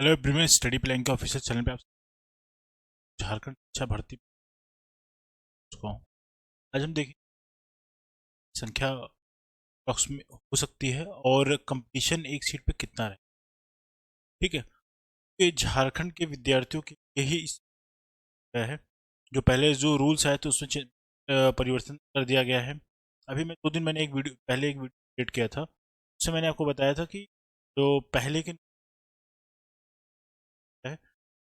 Hello everyone, study plan के official channel पे आप झारखंड अच्छा भर्ती चुका हूँ। आज हम देखें संख्या अप्रॉक्सीमेट हो सकती है और कंपटीशन एक सीट पे कितना रहे। ठीक है, ये झारखंड के विद्यार्थियों के यही है। जो पहले जो रूल्स आए थे उसमें परिवर्तन कर दिया गया है। अभी मैं 2 दिन मैंने एक वीडियो पहले एक वीडियो क्रिएट किया था, उससे मैंने आपको बताया था कि जो पहले के है,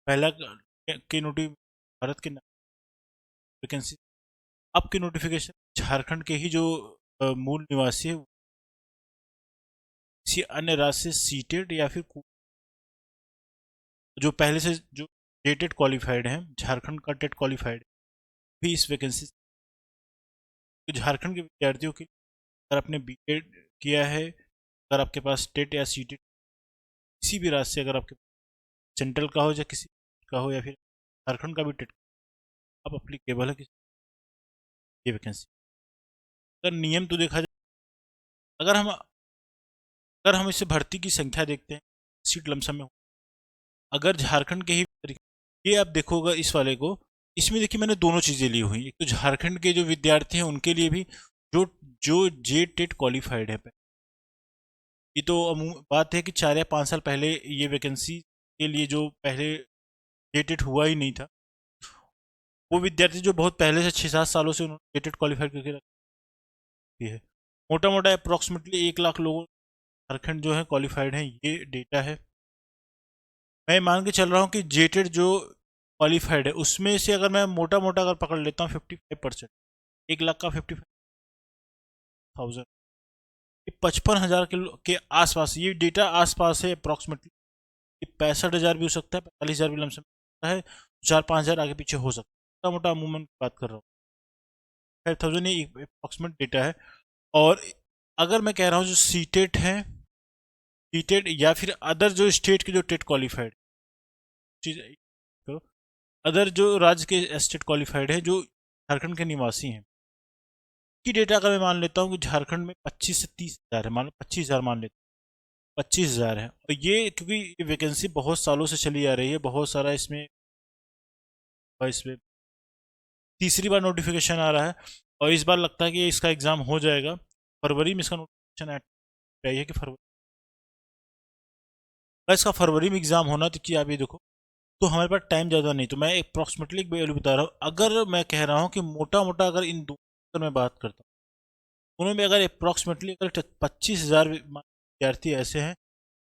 पहला के नोटि भारत के वैकेंसी, अब के नोटिफिकेशन झारखंड के ही जो मूल निवासी है किसी अन्य राज्य से सीटेड या फिर जो पहले से जो टेट क्वालिफाइड हैं, झारखंड का टेट क्वालिफाइड भी इस वैकेंसी। तो झारखंड के विद्यार्थियों के अगर आपने बीएड किया है, अगर आपके पास टेट या सीटेड किसी भी राज्य से, अगर आपके सेंट्रल का हो या किसी का हो या फिर झारखंड का भी टेट, आप अप्लीकेबल है किसी ये वैकेंसी। अगर नियम तो देखा जाए, अगर हम अगर हम इसे भर्ती की संख्या देखते हैं, सीट लमसम में, अगर झारखंड के ही ये आप देखोगे इस वाले को, इसमें देखिए मैंने दोनों चीज़ें ली हुई। एक तो झारखंड के जो विद्यार्थी हैं उनके लिए भी जो जो जे टेट क्वालिफाइड है, ये तो बात है कि 4 या 5 साल पहले ये वैकेंसी के लिए जो पहले जे टेट हुआ ही नहीं था, वो विद्यार्थी जो बहुत पहले से 6-7 सालों से उन्होंने जे टेट क्वालिफाइड करके रखी है, मोटा मोटा अप्रॉक्सीमेटली 1 लाख लोगों झारखंड जो है क्वालिफाइड हैं, ये डेटा है। मैं मान के चल रहा हूँ कि जेटेड जो क्वालिफाइड है उसमें से अगर मैं मोटा मोटा अगर पकड़ लेता हूँ 55%, 1 लाख का 55,000, ये 55,000 के आसपास, ये डेटा आसपास है अप्रॉक्सीमेटली। 65,000 भी हो सकता है, 45,000 भी लमसम सकता है, 4-5 हज़ार आगे पीछे हो सकता है, मोटा मोटा अमूमन की बात कर रहा हूँ। 5,000 ये अप्रॉक्सीमेट डेटा है। और अगर मैं कह रहा हूँ जो सीटेड है, सीटेड या फिर अदर जो स्टेट के जो टेट क्वालिफाइड चीज़, अदर जो राज्य के स्टेट क्वालिफाइड है जो झारखंड के निवासी हैं, की डेटा का मैं मान लेता हूँ कि झारखंड में 25 से 30 हज़ार है, मान लो 25 हज़ार मान लेते हैं, 25 हज़ार है। और ये क्योंकि ये वैकेंसी बहुत सालों से चली आ रही है, बहुत सारा इसमें तीसरी बार नोटिफिकेशन आ रहा है और इस बार लगता है कि इसका एग्ज़ाम हो जाएगा। फरवरी में इसका नोटिफिकेशन आई है कि फरवरी, अगर इसका फरवरी में एग्ज़ाम होना तो क्या, आप ये देखो, तो हमारे पास टाइम ज़्यादा नहीं। तो मैं अप्रॉक्सीमेटली एक वैल्यू बता रहा हूँ, अगर मैं कह रहा हूँ कि मोटा मोटा अगर इन दो अगर मैं बात करता हूँ, दोनों में अगर अप्रॉक्सीमेटली अगर 25,000 विद्यार्थी ऐसे हैं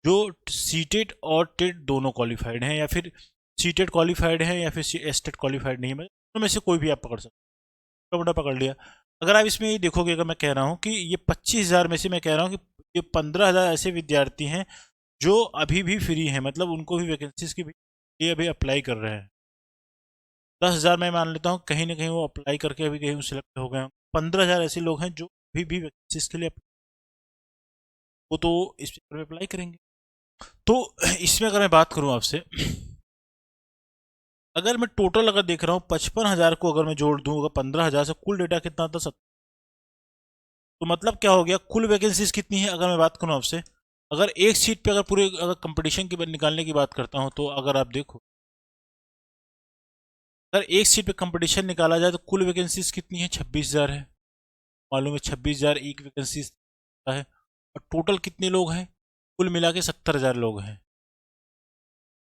जो सीटेट और टेट दोनों क्वालिफाइड हैं, या फिर सीटेट क्वालिफाइड हैं या फिर एसटेट क्वालिफाइड नहीं है, दोनों में से कोई भी आप पकड़ सकते हो, मोटा मोटा पकड़ लिया। अगर आप इसमें ये देखोगे, अगर मैं कह रहा हूँ कि ये 25,000 में से मैं कह रहा हूँ कि ये 15,000 ऐसे विद्यार्थी हैं जो अभी भी फ्री हैं, मतलब उनको भी वैकेंसीज की ये अभी अप्लाई कर रहे हैं। 10,000 मैं मान लेता हूँ कहीं ना कहीं वो अप्लाई करके अभी कहीं सिलेक्ट हो गए हैं। 15,000 ऐसे लोग हैं जो अभी भी वैकेंसीज के लिए वो तो इस पेपर में अप्लाई करेंगे। तो इसमें अगर मैं बात करूँ आपसे, अगर मैं टोटल अगर देख रहा हूँ 55,000 को अगर मैं जोड़ दूँ, अगर 15,000 से कुल डेटा कितना था, तो मतलब क्या हो गया, कुल वैकेंसीज कितनी है अगर मैं बात करूँ आपसे, अगर एक सीट पे अगर पूरे अगर कंपटीशन की निकालने की बात करता हूँ, तो अगर आप देखो, अगर एक सीट पे कंपटीशन निकाला जाए तो कुल वैकेंसीज कितनी है, 26,000 है। मालूम है 26,000 एक वैकेंसी है, और टोटल कितने लोग हैं, कुल मिला के 70,000 लोग हैं।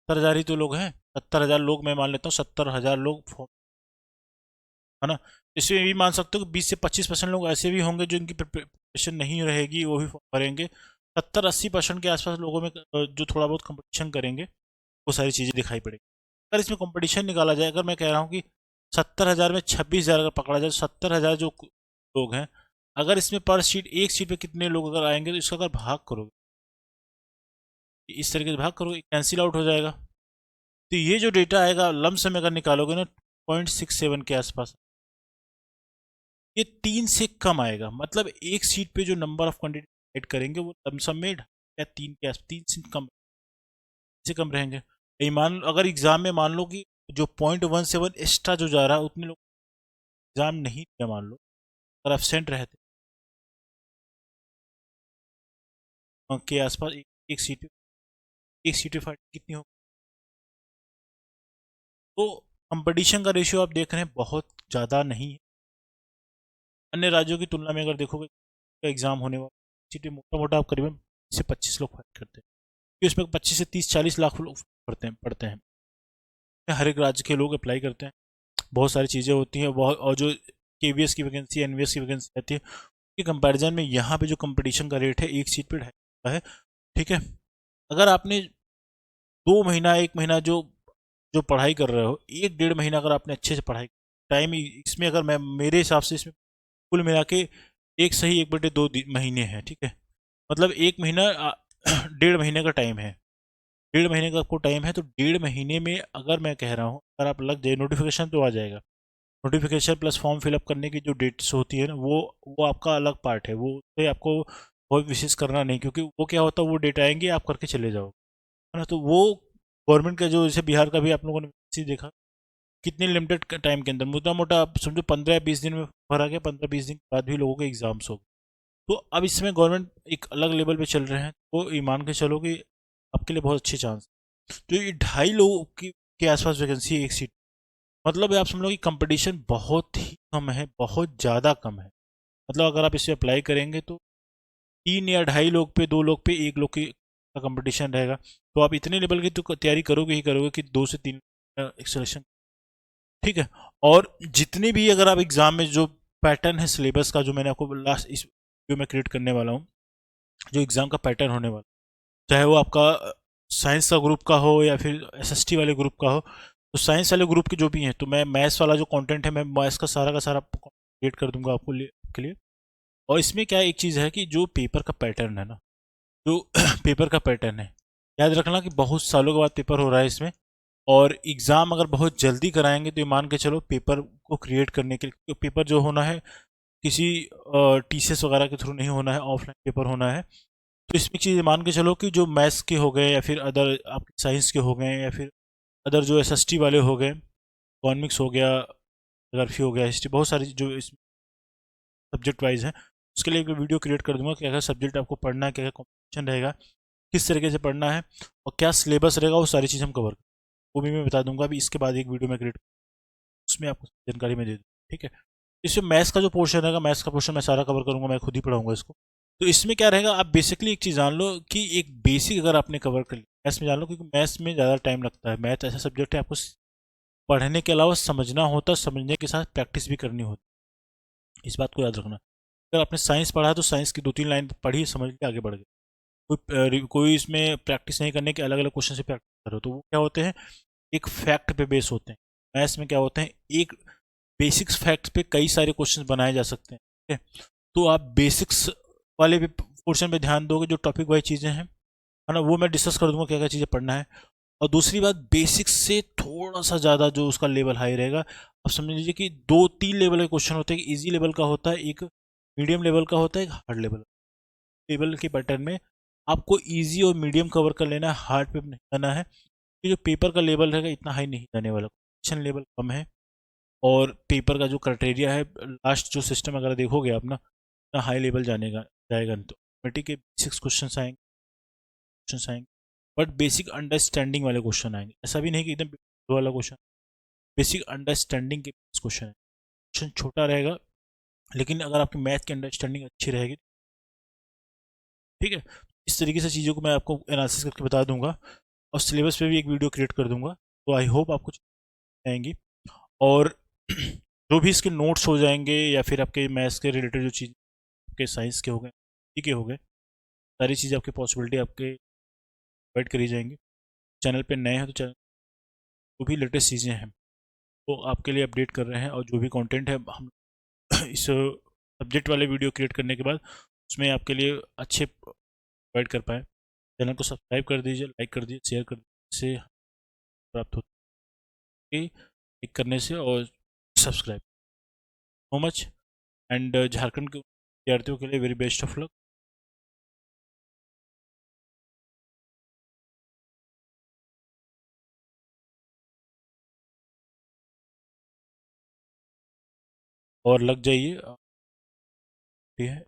70,000 ही तो लोग हैं, 70,000 लोग मैं मान लेता हूँ, 70,000 लोग है ना। इसमें भी मान सकते हो कि 20 से 25% लोग ऐसे भी होंगे जो इनकी प्रिपरेशन नहीं रहेगी, वो भी भरेंगे। 70-80% के आसपास लोगों में जो थोड़ा बहुत कंपटीशन करेंगे, वो सारी चीज़ें दिखाई पड़ेगी। अगर इसमें कंपटीशन निकाला जाए, अगर मैं कह रहा हूँ कि 70,000 में 26,000 अगर पकड़ा जाए, 70,000 जो लोग हैं, अगर इसमें पर सीट एक सीट पे कितने लोग अगर आएंगे, तो इसका अगर भाग करोगे, इस तरीके से भाग करोगे, कैंसिल आउट हो जाएगा। तो ये जो डेटा आएगा लमसम अगर निकालोगे ना, 0.67 के आसपास, ये 3 से कम आएगा। मतलब एक सीट पे जो नंबर ऑफ कैंडिडेट करेंगे वो लमसम में या 3 के आस 3 से कम रहेंगे। मान अगर एग्जाम में मान लो कि जो 0.17 एक्स्ट्रा जो जा रहा है, उतने लोग एग्जाम नहीं दिया, मान लो अगर एबसेंट रहते के आसपास, एक सीट पे कितनी हो, तो कंपटीशन का रेशियो आप देख रहे हैं बहुत ज़्यादा नहीं है। अन्य राज्यों की तुलना में अगर देखोगे एग्ज़ाम होने वाला सिटी मोटा मोटा आप करीबन 25 लोग फाइट करते हैं, कि उसमें 25 से 30-40 लाख लोग पढ़ते हैं। हर एक राज्य के लोग अप्लाई करते हैं, बहुत सारी चीज़ें होती हैं बहुत, और जो KVS की वैकेंसी NVS की वैकेंसी रहती है उसके कंपैरिजन में यहाँ पे जो कंपटीशन का रेट है एक सीट पे 2.5 है। ठीक है, अगर आपने 2 महीना 1 महीना जो पढ़ाई कर रहे हो, 1 डेढ़ महीना अगर आपने अच्छे से पढ़ाई टाइम, इसमें अगर मैं मेरे हिसाब से इसमें कुल मिला के एक सही 1/2 महीने हैं। ठीक है, मतलब 1 महीना 1.5 महीने का टाइम है, 1.5 महीने का आपको टाइम है, तो 1.5 महीने में अगर मैं कह रहा हूँ अगर आप लग जाए, नोटिफिकेशन तो आ जाएगा, नोटिफिकेशन प्लस फॉर्म फिलअप करने की जो डेट्स होती है ना, वो आपका अलग पार्ट है, वो उससे आपको बहुत विशेष करना नहीं, क्योंकि वो क्या होता है, वो डेट आएंगे आप करके चले जाओ, है ना। तो वो गवर्नमेंट का जो, जैसे बिहार का भी आप लोगों ने वैकेंसी देखा, कितने लिमिटेड टाइम के अंदर, मोटा मोटा आप समझो 15 या 20 दिन में भरा गया, 15-20 दिन के बाद भी लोगों के एग्जाम्स हो गए। तो अब इसमें गवर्नमेंट एक अलग लेवल पे चल रहे हैं, वो ईमान के चलो कि आपके लिए बहुत अच्छे चांस। तो ये 2.5 लोगों की के आसपास वैकेंसी है एक सीट, मतलब आप समझ लो कि कंपटीशन बहुत ही कम है, बहुत ज़्यादा कम है। मतलब अगर आप इसे अप्लाई करेंगे तो 3 या 2.5 लोग पे, 2 लोग पे 1 लोग की का कंपटीशन रहेगा। तो आप इतने लेवल की तो तैयारी करोगे ही करोगे कि 2 से 3 सिलेक्शन। ठीक है, और जितने भी अगर आप एग्जाम में जो पैटर्न है सिलेबस का, जो मैंने आपको लास्ट इस वीडियो में क्रिएट करने वाला हूँ, जो एग्जाम का पैटर्न होने वाला, चाहे वो आपका साइंस का ग्रुप का हो या फिर SST वाले ग्रुप का हो, तो साइंस वाले ग्रुप के जो भी हैं, तो मैं मैथ्स वाला जो कंटेंट है, मैं मैथ्स का सारा क्रिएट कर दूंगा आपको के लिए। और इसमें क्या एक चीज़ है कि जो पेपर का पैटर्न है ना, जो पेपर का पैटर्न है, याद रखना कि बहुत सालों के बाद पेपर हो रहा है इसमें, और एग्ज़ाम अगर बहुत जल्दी कराएंगे तो ये मान के चलो पेपर को क्रिएट करने के लिए, पेपर जो होना है किसी TCS वगैरह के थ्रू नहीं होना है, ऑफलाइन पेपर होना है। तो इसमें चीज़ मान के चलो कि जो मैथ्स के हो गए या फिर अदर आपके साइंस के हो गए या फिर अदर जो SST वाले हो गए, इकोनॉमिक्स हो गया, जोग्राफी हो गया, हिस्ट्री, बहुत सारी जो इस सब्जेक्ट वाइज है, उसके लिए एक वीडियो क्रिएट कर दूंगा, क्या क्या सब्जेक्ट आपको पढ़ना है, क्या क्या कॉम्पिटिशन रहेगा, किस तरीके से पढ़ना है, और क्या सिलेबस रहेगा, वो सारी चीज़ हम कवर, वो भी मैं बता दूंगा अभी इसके बाद एक वीडियो में क्रिएट, उसमें आपको जानकारी मैं दे दूँ। ठीक है, इसमें मैथ्स का जो पोर्शन रहेगा, मैथ्स का पोर्शन मैं सारा कवर करूंगा, मैं खुद ही पढ़ाऊंगा इसको। तो इसमें क्या रहेगा, आप बेसिकली एक चीज़ जान लो कि एक बेसिक अगर आपने कवर कर लिया मैथ्स में, जान लो, क्योंकि मैथ्स में ज़्यादा टाइम लगता है, मैथ ऐसा सब्जेक्ट है आपको पढ़ने के अलावा समझना होता है, समझने के साथ प्रैक्टिस भी करनी होती है, इस बात को याद रखना। अगर आपने साइंस पढ़ा है तो साइंस की 2-3 लाइन पढ़ी, समझ के आगे बढ़ गए। कोई इसमें प्रैक्टिस नहीं करने के, अलग अलग क्वेश्चन से प्रैक्टिस करो, तो वो क्या होते हैं, एक फैक्ट पे बेस होते हैं। मैथ्स में क्या होते हैं, एक बेसिक्स फैक्ट्स पे कई सारे क्वेश्चंस बनाए जा सकते हैं। ठीक है, तो आप बेसिक्स वाले भी पोर्शन पे ध्यान दोगे, जो टॉपिक वाइज चीज़ें हैं, है ना, वो मैं डिस्कस कर दूंगा क्या क्या चीज़ें पढ़ना है। और दूसरी बात, बेसिक्स से थोड़ा सा ज़्यादा जो उसका लेवल हाई रहेगा, आप समझ लीजिए कि 2-3 लेवल के क्वेश्चन होते हैं, ईजी लेवल का होता है एक, मीडियम लेवल का होता है, एक हार्ड लेवल लेवल के पैटर्न में आपको इजी और मीडियम कवर कर लेना है, हार्ड पे नहीं जाना है। ये जो पेपर का लेवल रहेगा इतना हाई नहीं जाने वाला, क्वेश्चन लेवल कम है, और पेपर का जो क्राइटेरिया है, लास्ट जो सिस्टम अगर देखोगे आप ना, इतना हाई लेवल जाने का जाएगा नहीं, तो मैथमेटिक्स के बेसिक्स क्वेश्चन आएंगे, बट बेसिक अंडरस्टैंडिंग वाले क्वेश्चन आएंगे, ऐसा भी नहीं कि एकदम बेसिक वाला क्वेश्चन, बेसिक अंडरस्टैंडिंग के क्वेश्चन है। क्वेश्चन छोटा रहेगा, लेकिन अगर आपकी मैथ की अंडरस्टैंडिंग अच्छी रहेगी, ठीक है, इस तरीके से चीज़ों को मैं आपको एनालिसिस करके बता दूंगा, और सिलेबस पे भी एक वीडियो क्रिएट कर दूंगा। तो आई होप आपको आएंगी, और जो भी इसके नोट्स हो जाएंगे या फिर आपके मैथ्स के रिलेटेड जो चीज़, आपके साइंस के हो गए, ठीक है, हो गए, सारी चीज़ें आपकी पॉसिबिलिटी आपके प्रोवाइड करी जाएंगी। चैनल पे नए हैं तो चैनल, जो भी लेटेस्ट चीज़ें हैं वो आपके लिए अपडेट कर रहे हैं, और जो भी कंटेंट है हम इस सब्जेक्ट वाले वीडियो क्रिएट करने के बाद उसमें आपके लिए अच्छे प्रोवाइड कर पाए। चैनल को सब्सक्राइब कर दीजिए, लाइक कर दीजिए, शेयर कर दीजिए, इससे प्राप्त होती है लाइक करने से, और subscribe so much. And Jharkhand के विद्यार्थियों के लिए वेरी बेस्ट ऑफ लक। और लग जाइए, ठीक है।